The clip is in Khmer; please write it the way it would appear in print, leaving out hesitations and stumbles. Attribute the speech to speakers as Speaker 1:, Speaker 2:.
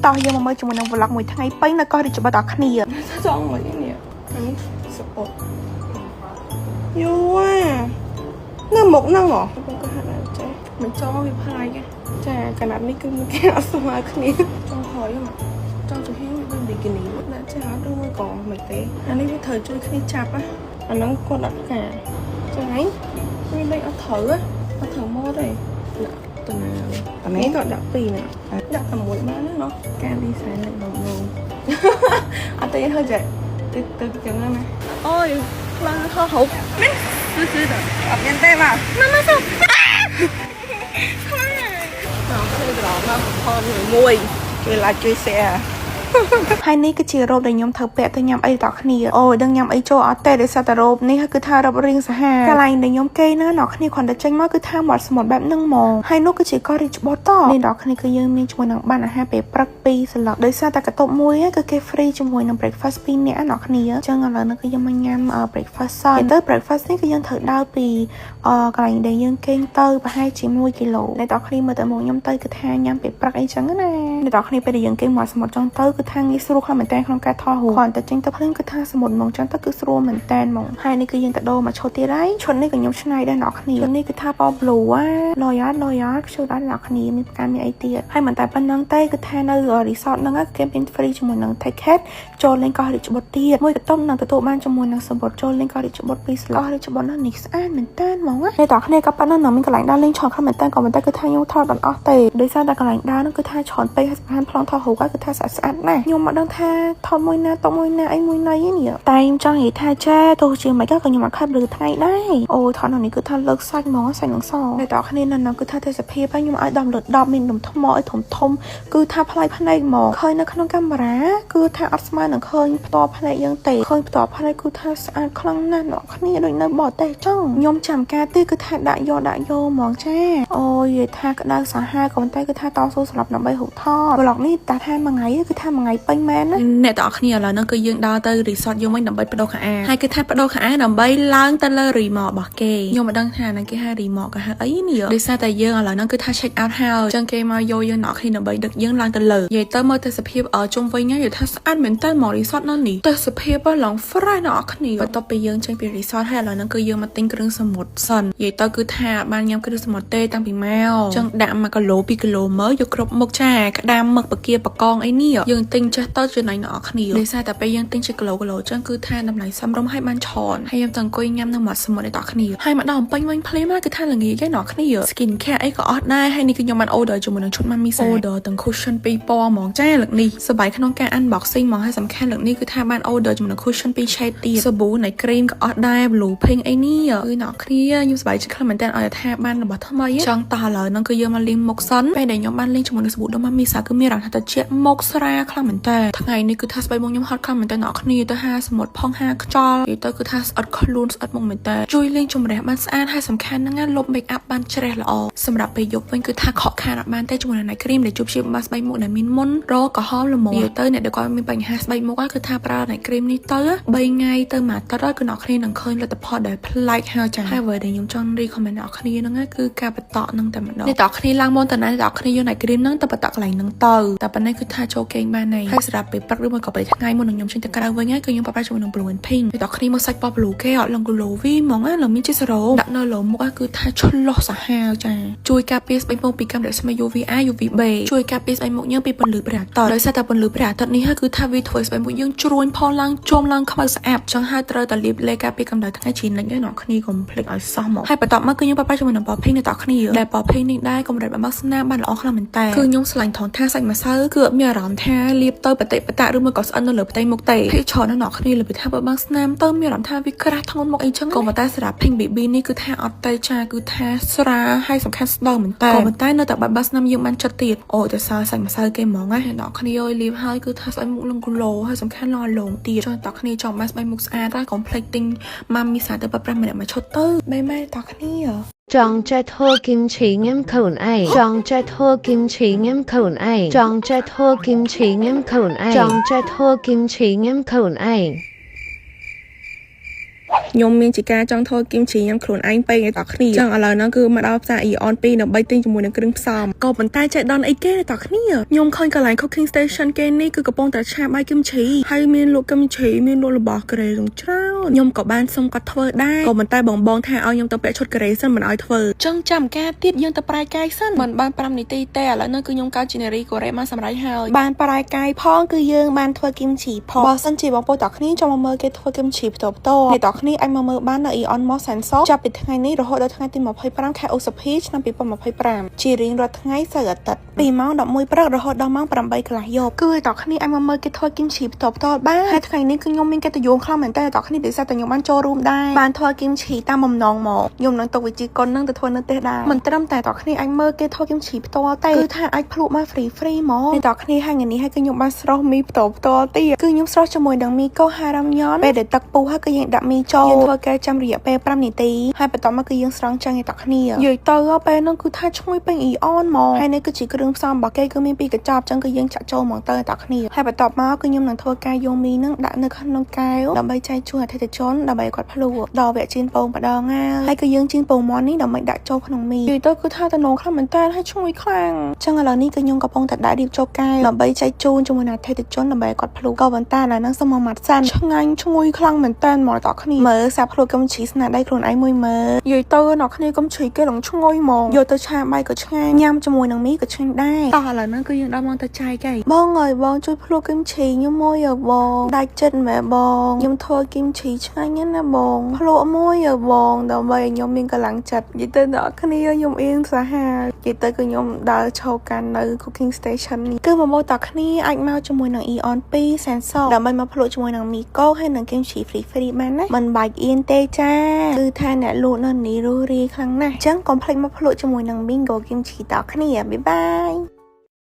Speaker 1: តោះយើងមកមើលជាមួយនឹង vlog មួយថ្ងៃពេញនៅកោះរាជបុត្រដល់គ្នាចង់មកនេះនេះសពតយូនៅមុខហ្នឹងហ៎ខ្ញុំក៏ហាត់ដែរចេះមិនចង់វាផាយចាកណាត់នេះគឺមានគេអត់ស្មើគ្នាចង់ហើយចង់ចំហៀងវាប៊ីគីនីមកដាក់ចាស់ឬមួយក៏មិនទេអានេះវាត្រូវជួយគ្នាចាប់អាហ្នឹងគាត់ដាក់ការចឹងហ្នឹងវាលេខអត់ត្រូវមកទេតំណានេះក៏ដាក់2ណាដាក់តែមួយបានណាការ design នឹងដំណងអត់ទេហើយចេះទៅចឹងណាអូយខ្លាំងខុសហូបនេះគឺអត់មានទេបាទម៉ាសុំដល់ពេលក្រោមមកផលមួយគេឡាជួយ share ហើយនេះគឺជារ៉ូបដែលខ្ញុំធ្វើពាក់ទៅញ៉ាំអីតគ្នាអូយដឹងញ៉ាំអីចូលអត់ទេដោយសារតែរ៉ូបនេះគឺថារ៉ូបរៀងសាហាវកន្លែងដែលខ្ញុំគេណាអ្នកគ្នាគ្រាន់តែចេញមកគឺថាមាត់សមុទ្របែបហ្នឹងហ្មងហើយនោះគឺជាកោះរីច្បតតនេះអ្នកគ្នាគឺយើងមានជាមួយនឹងបានអាហារពេលព្រឹក2សន្លឹកដោយសារតែកតុបមួយគឺគេ free ជាមួយនឹង breakfast 2នាក់អ្នកគ្នាអញ្ចឹងឥឡូវនេះគឺយើងមកញ៉ាំ breakfast សោះទៅ breakfast នេះគឺយើងត្រូវដើរពីកន្លែងដែលយើងគេងទៅប្រហែលជា1គីឡូអ្នកគ្នាមើលទៅមកខ្ញុំទៅគឺថាញ៉ាំពេលព្រឹកអីចឹងណាអ្នកគ្នាពេលដែលយើងគេងមាត់សមុទ្រចង់ទៅគឺថាងាយស្រួលខ្លាំងមែនតើក្នុងការថតរូបគ្រាន់តែចេញទៅភ្លើងគឺថាសមុទ្រហ្មងចឹងទៅគឺស្រួលមែនតើហ្មងហើយនេះគឺយើងទៅដូរមកឈុតទៀតហើយឈុតនេះក៏ខ្ញុំឆ្នៃដែរអ្នកគ្នាឈុតនេះគឺថាពណ៌ blue loyal ខ្ជិលដល់អ្នកគ្នាមានផ្កាមានអីទៀតហើយមិនតែប៉ុណ្្នឹងទេគឺថានៅ resort ហ្នឹងគេមាន free ជាមួយនឹង ticket ចូលលេងកោះរាជបុត្រទៀតមួយកតុបនឹងទទួលបានជាមួយនឹងសម្បត្តិចូលលេងកោះរាជបុត្រ2ស្លោះរាជបុត្រនេះស្អាតមែនតើហ្មងអ្នកគ្នាក៏ប៉ុណ្្នឹងមានកន្លែងដើរលេងច្រើនខ្លាំងមែនតើក៏មិនតែគឺថាខ្ញុំថតមិនអស់ទេដោយសារតែកន្លែងដើរហ្នឹងគឺថាច្រើនពេកហើយសំខាន់ប្លង់ថតរូបគឺថាស្អាតណាស់ខ្ញុំមកដឹងថាថតមួយណាតមួយណាអីមួយណៃនេះតែខ្ញុំចង់និយាយថាចាទោះជាមិនក៏ខ្ញុំអត់ខំលឺថ្ងៃដែរអូថតនេះគឺថាលើកសាច់ហ្មងសាច់នឹងសតែតគ្នានៅគឺថាទេសភាពហើយខ្ញុំឲ្យ10លើ10មានដុំថ្មឲ្យធំគឺថាផ្លៃភ្នែកហ្មងឃើញនៅក្នុងកាមេរ៉ាគឺថាអត់ស្មើនឹងឃើញផ្ទាល់ភ្នែកយើងទេឃើញផ្ទាល់ភ្នែកគឺថាស្អាតខ្លាំងណាស់អ្នកគ្នាដូចនៅបរទេសចឹងខ្ញុំចាំការទេគឺថាដាក់យកហ្មងចាអូយនិយាយថាក្តៅសាហាវក៏ប៉ុន្តែគឺថាតស៊ូសម្រាប់ដើម្បីហូបថត vlog នេះតែថាមួយថ្ងៃគឺថាមួយថ្ងៃពេញមែនណាអ្នកទាំងអស់គ្នាឥឡូវហ្នឹងគឺយើងដើរទៅ resort យើងវិញដើម្បីបដូរខោអាវហើយគឺថាបដូរខោអាវដើម្បីឡើងទៅលើ remort របស់គេខ្ញុំមិនដឹងថាហ្នឹងគេហៅ remort ក៏ហៅអីនេះដោយសារតែយើងឥឡូវហ្នឹងគឺថា check out ហើយអញ្ចឹងគេមកយកយើងអ្នកគ្នាដើម្បីដឹកយើងឡើងទៅលើនិយាយទៅមើលទេសភាពជុំវិញហ្នឹងនិយាយថាស្អាតមែនតើមក resort នៅនេះទេសភាពឡើង fresh អ្នកគ្នាបន្ទាប់ពីយើងចេញពី resort ហើយឥឡូវហ្នឹងគឺយើងមកទិញគ្រឿងសមុទ្រសិននិយាយទៅគឺថាបានញ៉ាំគ្រឿងសមុទ្រទេតាំងពីម៉ោងអញ្ចឹងដាក់1គីឡូ2គីឡូមើលយកគ្រប់មុខចាក្តាមមឹកបកាបកងអីនេះយើងទិញចេះទៅចំណៃអ្នកគ្នាដោយសារតែពេលយើងទិញជាគីឡូអញ្ចឹងគឺថាតម្លៃសមរម្យឲ្យបានច្រើនហើយខ្ញុំទៅអង្គុយញ៉ាំនៅមាត់សមុទ្រអ្នកគ្នាហើយមកដល់ពេញវិញភ្លាមគឺថាល្ងាចឯអ្នកគ្នា skin care អីក៏អត់ដែរហើយនេះគឺខ្ញុំបាន order ជាមួយនឹងឈុត Mami Sa order ទាំង cushion 2ពណ៌ហ្មងចាលើកនេះសប្បាយក្នុងការ unboxing ហ្មងហើយសំខាន់លើកនេះគឺថាបាន order ជាមួយនឹង cushion 2 shade ទៀតសាប៊ូនៃ cream ក៏អត់ដែរ blue pink អីនេះគឺអ្នកគ្នាខ្ញុំសប្បាយចិត្តខ្លាំងមែនតើឲ្យថាបានរបស់ថ្មីចង់តោះឥឡូវហ្នឹងគឺយើងមកលេងមុខសិនពេលដែលខ្ញុំបានលេងជាមួយនឹងសាប៊ូរបស់ Mami Sa គឺមានអារម្មណ៍ថាត្រជាក់មុខស្រាលខ្លាំងមែនតើថ្ងៃនេះគឺថាស្បែកមុខខ្ញុំហត់ខ្លាំងមែនតើអ្នកគ្នាទៅហាសមុទ្រផងហាខ្យល់និយាយទៅគឺថាស្អិតខ្លួនស្អិតមុខមែនតើជួយលេងជំរះបានស្អាតហើយសំខាន់ហ្នឹងលុប make up បានជ្រះល្អសម្រាប់ពេលយប់វិញគឺថាខកខានអត់បានទេជាមួយនឹង night cream ដែលជួបជាបាស្បែកមុខដែលមានមុនរក្រហមល្មមនិយាយទៅអ្នកដែលគាត់មានបញ្ហាស្បែកមុខគឺថាប្រើ night cream នេះទៅ3ថ្ងៃទៅមួយអាទិត្យគឺអ្នកគ្នានឹងឃើញលទ្ធផលដែលប្លែកហើយចា៎ហើយអ្វីដែលខ្ញុំចង់ recommend អ្នកគ្នាហ្នឹងគឺការបន្តហ្នឹងតែម្ដងអ្នកគ្នាឡើងមុនតើអ្នកគ្នាយក night cream ហ្នឹងទៅបន្តកន្លែងហ្នឹងទៅតែប៉ុណ្ណេះគឺថាចូលគេងបានហើយសម្រាប់ពេលព្រឹកឬមួយក៏ពេលថ្ងៃមុននឹងខ្ញុំចេញទៅក្រៅវិញហើយគឺខ្ញុំប្រើជាមួយនឹង blue and pink អ្នកគ្នាមកសាច់ពណ៌ blue គេអត់លង glow ហ្មងណាលោកមានជាសេរ៉ូមដាក់នៅលើមុខគឺថាឆ្លោះសាហាវចាជួយការពារស្បែកមុខពីកាំរស្មី UVA UVB ជួយការពារស្បែកមុខយើងពីពន្លឺព្រះអាទិត្យដោយសារតែពន្លឺព្រះអាទិត្យនេះគឺថាវាធ្វើស្បែកមុខយើងជ្រួញផឡើងជុំឡើងខ្មៅស្អាតចឹងហើយត្រូវតែលាបលេការពារកម្ដៅថ្ងៃជានិច្ចឯអ្នកគ្នាកុំភ្លេចឲ្យសោះមកហើយបន្ទាប់មកគឺខ្ញុំប្រើជាមួយនឹងពណ៌ pink អ្នកគ្នាដែលពណ៌ pink នេះដែរកម្រិតរបស់ស្នាមបានល្អខ្លាំងមែនតើគឺខ្ញុំឆ្លាញ់ថនថាសាច់ម្សៅគឺអត់មានអារម្មណ៍ថាលាបទៅបតិបតៈឬមួយក៏ស្អិននៅលើផ្ទៃមុខទេហើយច្រើនអ្នកគ្នាលើពីថាបើបាំងស្នាមទៅមានអារម្មណ៍ថាវាក្រាស់ធ្ងន់មុខអីចឹងក៏ប៉ុន្តែសម្រាប់ pink baby នេះគឺថាអត់ទេចាគឺថាស្រាលហើយសំខាន់ស្ដើងមែនតើក៏ប៉ុន្តែនៅតែបាត់ស្នាមយើងបានចិត្តទៀតអូតែសើសាច់ម្សៅគេហ្មងណាអ្នកគ្នាអើយលាបហើយគឺថាស្បែកមុខលឹងគូឡូហើយសំខាន់ឡងឡងទៀតចង់តគ្នាចង់បានស្បែកមុខស្អាតហើយកុំភ្លេចទិញ Mami Sa ទៅ5ម្នាក់មកឈុតទៅបែតគ្នាចង់ចេះធ្វើគីមឈីញ៉ាំខ្លួនឯងចង់ចេះធ្វើគីមឈីញ៉ាំខ្លួនឯងចង់ចេះធ្វើគីមឈីញ៉ាំខ្លួនឯងចង់ចេះធ្វើគីមឈីញ៉ាំខ្លួនឯង ខ្ញុំមានជាការចង់ធ្វើគីមជីញ៉ាំខ្លួនឯងពេកអ្នកទាំងគ្នាចឹងឥឡូវហ្នឹងគឺមកដល់ផ្សារ Eon 2ដើម្បីទិញជាមួយនឹងគ្រឿងផ្សំក៏ប៉ុន្តែចេះដល់អីគេអ្នកទាំងគ្នាខ្ញុំឃើញកន្លែង cooking station គេនេះគឺកំពុងតែឆាបាយគីមជីហើយមានលក់គីមជីមានលក់របស់កូរ៉េទាំងច្រើនខ្ញុំក៏បានសុំគាត់ធ្វើដែរក៏ប៉ុន្តែបងថាឲ្យខ្ញុំទៅពាក់ឈុតកូរ៉េសិនមិនឲ្យធ្វើចឹងចាំការទៀតយើងទៅប្រែកាយសិនមិនបាន5នាទីទេឥឡូវហ្នឹងគឺខ្ញុំកើតជានារីកូរ៉េមកសម្រាប់ហើយបានប្រែកាយផងគឺយើងបានធ្វើគីមជីផងបើសិនជាបងប្អូនទាំងគ្នាចង់មកមើលគេធ្វើគីមជីផ្ទាល់អ្នកទាំងគ្នាអាចមកមើលបាននៅ Eon Mall Sensor ចាប់ពីថ្ងៃនេះរហូតដល់ថ្ងៃទី25ខែឧសភាឆ្នាំ2025ជារៀងរាល់ថ្ងៃសៅរ៍អាទិត្យពីម៉ោង11ព្រឹករហូតដល់ម៉ោង8កន្លះយប់គឺអ្នកទាំងគ្នាអាចមកមើលគេធ្វើគីមជីផ្ទាល់បានហើយថ្ងៃនេះគឺខ្ញុំមានកិត្តិយសខ្លាំងមែនតើអ្នកទាំងគ្នាដោយសារតែខ្ញុំបានចូលរួមដែរបានធ្វើគីមជីតាមបំណងមកខ្ញុំនឹងទុកវិជាគុណនឹងទៅធ្វើនៅផ្ទះដែរមិនត្រឹមតែអ្នកទាំងគ្នាអាចមើលគេធ្វើគីមជីផ្ទាល់ទេគឺថាអាចភ្លក់មក free មកអ្នកទាំងគ្នាហើយថ្ងៃនេះហើយគឺខ្ញុំបានស្រោះមីផ្ទាល់ទៀតគឺខ្ញុំស្រោះជាមួយនឹងមីកូហារ៉ាំញ៉នពេលដែលទឹកពុះហើយគឺយើងដាក់មីចូលយើងធ្វើការចាំរយៈពេល5នាទីហើយបន្ទាប់មកគឺយើងស្រង់ចាំងអ្នកទាំងគ្នានិយាយទៅពេលហ្នឹងគឺថាឈ្ងុយពេញ Eon មកហើយនេះគឺជាគ្រឿងផ្សំរបស់គេគឺមានពីរកញ្ចប់ចឹងគឺយើងចាក់ចូលមកទៅអ្នកទាំងគ្នាហើយបន្ទាប់មកគឺខ្ញុំនឹងធ្វើការយកមីហ្នឹងដាក់នៅក្នុងកែវដើម្បីចែកជូនអតិថិជនដើម្បីគាត់ភ្លក់ដល់វគ្គជៀនពងម្ដងហើយគឺយើងជៀនពងមាន់នេះដើម្បីដាក់ចូលក្នុងមីនិយាយទៅគឺថាតំណងខ្លាំងមែនតើហើយឈ្ងុយខ្លាំងចឹងឥឡូវនេះគឺខ្ញុំកំពុងតែដាក់រៀបចូលកែវដើម្បីចែកជូនជាមួយនឹងអតិថិជនដើម្បីគាត់ភ្លក់ក៏ប៉ុន្តែឥឡូវហ្នឹងសូមមកម៉ាត់សិនឆ្ងាញ់ឈ្ងុយខ្លាំងមែនតើមកអ្នកគ្នាមើលសាភ្លក់គំជីស្នាដៃខ្លួនឯងមួយមើលនិយាយទៅអ្នកគ្នាគំជីគេឡើងឈ្ងុយហ្មងយកទៅឆាបាយក៏ឆ្ងាញ់ញ៉ាំជាមួយនឹងមីក៏ឆ្ងាញ់ដែរតោះឥឡូវហ្នឹងគឺយើងដល់មកទៅចែកហើយបងអើយបងជួយភ្លក់គំជីខ្ញុំមួយអើបងដាច់ចិត្តមែនបងខ្ញុំធ្វើគំជីឆ្ងាញ់ណាស់បងភ្លក់មួយអើបងដើម្បីឲ្យខ្ញុំមានកម្លាំងចិត្តនិយាយទៅអ្នកគ្នាខ្ញុំអៀនសាហាវនិយាយទៅគឺខ្ញុំដើរឈរកាន់នៅ cooking station នេះគឺមកអ្នកគ្នាអាចមកជាមួយនឹង Eon 2 Sensor ដើម្បីមកភ្លក់ជាមួយនឹងមីកូហើយនឹងគំជី free បានណាមិនបាច់អៀនទេចាគឺថាអ្នកលក់នៅនេះរស់រាយខ្លាំងណាស់អញ្ចឹងកុំភ្លេចមកភ្លក់ជាមួយនឹង Bingo គឹមជីតគ្នាបាយបាយ